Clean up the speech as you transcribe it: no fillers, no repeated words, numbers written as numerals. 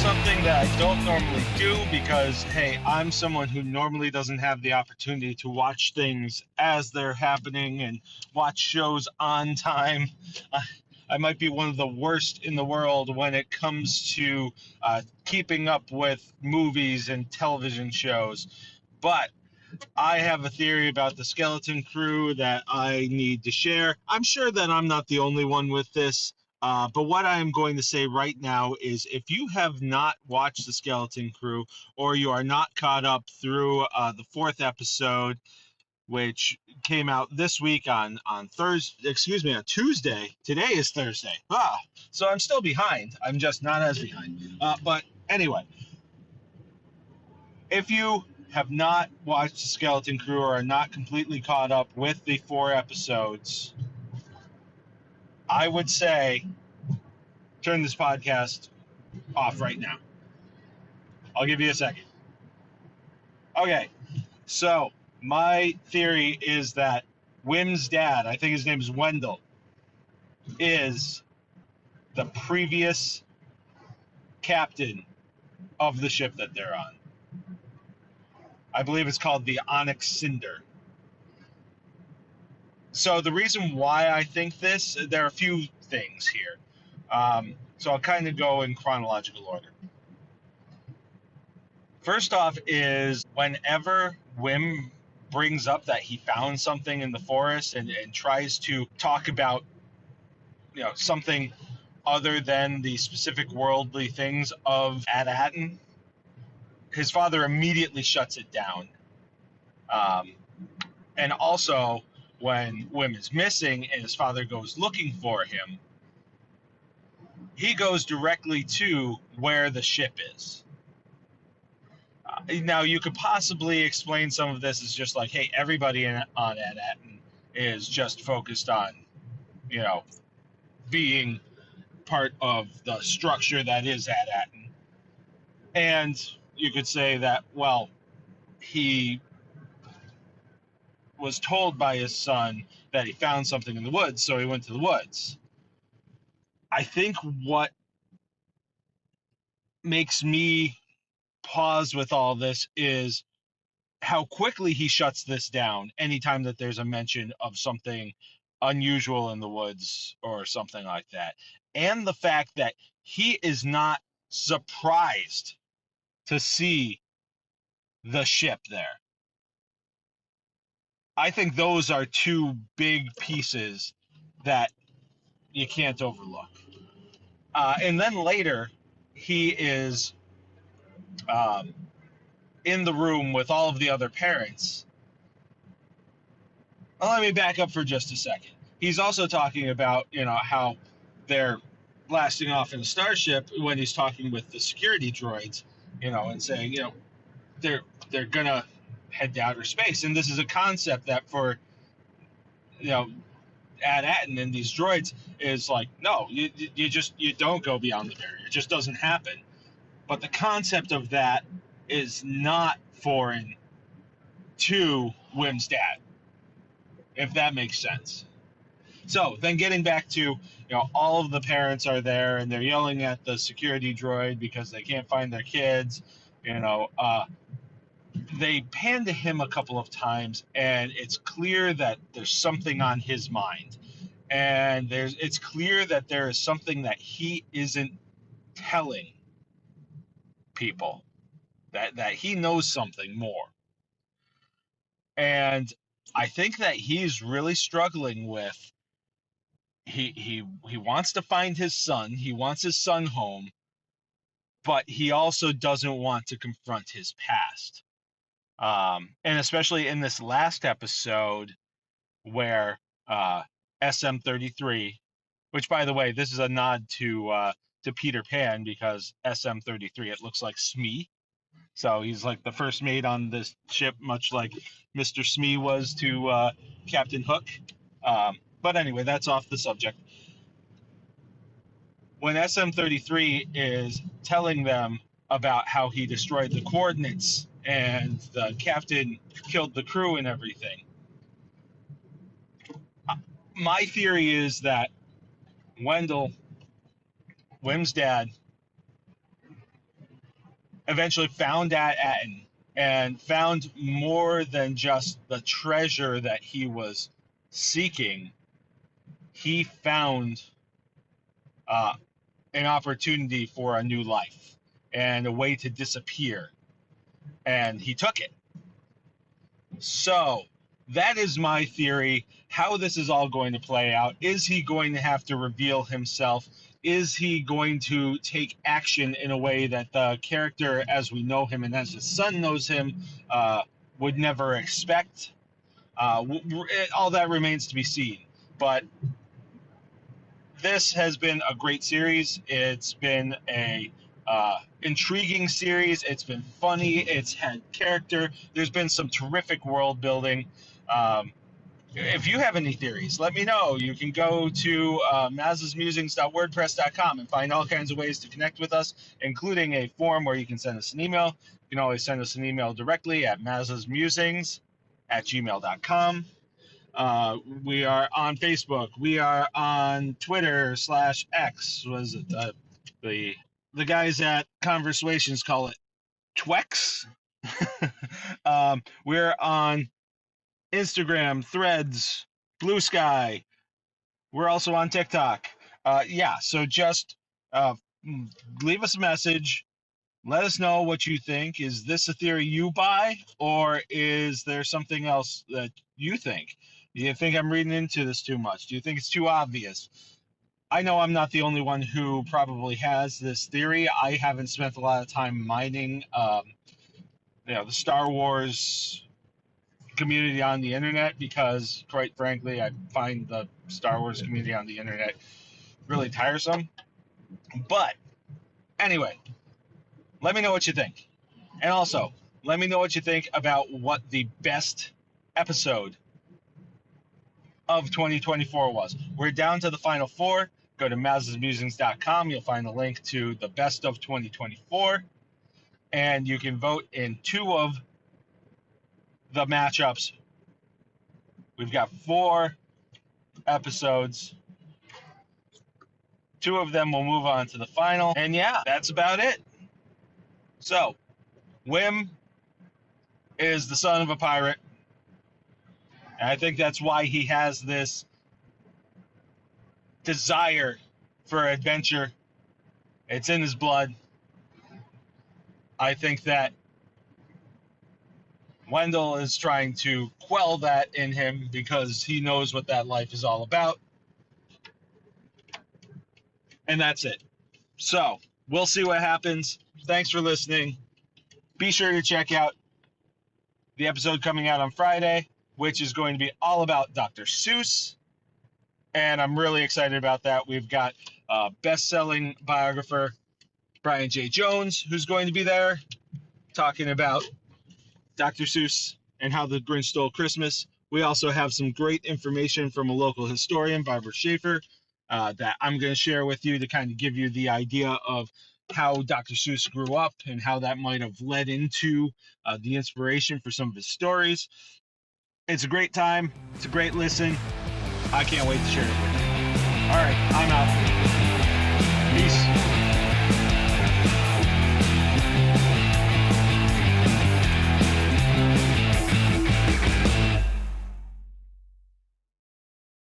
something that I don't normally do because, hey, I'm someone who normally doesn't have the opportunity to watch things as they're happening and watch shows on time. I might be one of the worst in the world when it comes to keeping up with movies and television shows. But I have a theory about the Skeleton Crew that I need to share. I'm sure that I'm not the only one with this, but what I am going to say right now is if you have not watched the Skeleton Crew or you are not caught up through the fourth episode, which came out this week on Thursday, excuse me, on Tuesday. Today is Thursday. So I'm still behind. I'm just not as behind. But anyway, if you have not watched the Skeleton Crew or are not completely caught up with the 4 episodes, I would say turn this podcast off right now. I'll give you a second. Okay, so my theory is that Wim's dad, I think his name is Wendell, is the previous captain of the ship that they're on. I believe it's called the Onyx Cinder. So the reason why I think this, there are a few things here. So I'll kind of go in chronological order. First off is whenever Wim brings up that he found something in the forest and tries to talk about, something other than the specific worldly things of Attin, his father immediately shuts it down. And also, when Wim is missing and his father goes looking for him, he goes directly to where the ship is. Now, you could possibly explain some of this as just like, hey, everybody on Attin is just focused on, being part of the structure that is Attin. And you could say that, well, he was told by his son that he found something in the woods, so he went to the woods. I think what makes me pause with all this is how quickly he shuts this down anytime that there's a mention of something unusual in the woods or something like that. And the fact that he is not surprised to see the ship there. I think those are two big pieces that you can't overlook. And then later, he is in the room with all of the other parents. Well, let me back up for just a second. He's also talking about, how they're blasting off in a starship when he's talking with the security droids, and saying, they're gonna head to outer space. And this is a concept that for, Attin and these droids is like, no, you don't go beyond the barrier. It just doesn't happen. But the concept of that is not foreign to Wim's dad, if that makes sense. So then getting back to, all of the parents are there and they're yelling at the security droid because they can't find their kids. They pan to him a couple of times and it's clear that there's something on his mind. And it's clear that there is something that he isn't telling people, that he knows something more. And I think that he's really struggling with, he wants to find his son, he wants his son home, but he also doesn't want to confront his past. And especially in this last episode where SM-33, which, by the way, this is a nod to Peter Pan because SM-33, it looks like Smee. So he's like the first mate on this ship, much like Mr. Smee was to Captain Hook. But anyway, that's off the subject. When SM-33 is telling them about how he destroyed the coordinates and the captain killed the crew and everything, my theory is that Wendell, Wim's dad, eventually found Attin and found more than just the treasure that he was seeking. He found uh, an opportunity for a new life and a way to disappear, and he took it. So that is my theory. How this is all going to play out. Is he going to have to reveal himself? Is he going to take action in a way that the character, as we know him and as his son knows him, would never expect? All that remains to be seen. But this has been a great series. It's been a intriguing series. It's been funny. It's had character. There's been some terrific world building. If you have any theories, let me know. You can go to mazasmusings.wordpress.com and find all kinds of ways to connect with us, including a form where you can send us an email. You can always send us an email directly at mazasmusings@gmail.com. We are on Facebook. We are on Twitter /X. Was it the guys at Conversations call it Twex? We're on Instagram, Threads, Blue Sky. We're also on TikTok. So just leave us a message. Let us know what you think. Is this a theory you buy, or is there something else that you think? Do you think I'm reading into this too much? Do you think it's too obvious? I know I'm not the only one who probably has this theory. I haven't spent a lot of time mining, the Star Wars community on the internet because, quite frankly, I find the Star Wars community on the internet really tiresome. But anyway, let me know what you think. And also, let me know what you think about what the best episode of 2024 was. We're down to the final four. Go to mazasmusings.com. You'll find the link to the best of 2024. And you can vote in two of the matchups. We've got 4 episodes. 2 of them will move on to the final. And yeah, that's about it. So, Wim is the son of a pirate. And I think that's why he has this desire for adventure. It's in his blood. I think that Wendell is trying to quell that in him because he knows what that life is all about. And that's it. So, we'll see what happens. Thanks for listening. Be sure to check out the episode coming out on Friday, which is going to be all about Dr. Seuss. And I'm really excited about that. We've got best-selling biographer Brian J. Jones, who's going to be there talking about Dr. Seuss and how the Grinch stole Christmas. We also have some great information from a local historian, Barbara Schaefer, that I'm going to share with you to kind of give you the idea of how Dr. Seuss grew up and how that might have led into the inspiration for some of his stories. It's a great time. It's a great listen. I can't wait to share it with you. All right, I'm out. Peace.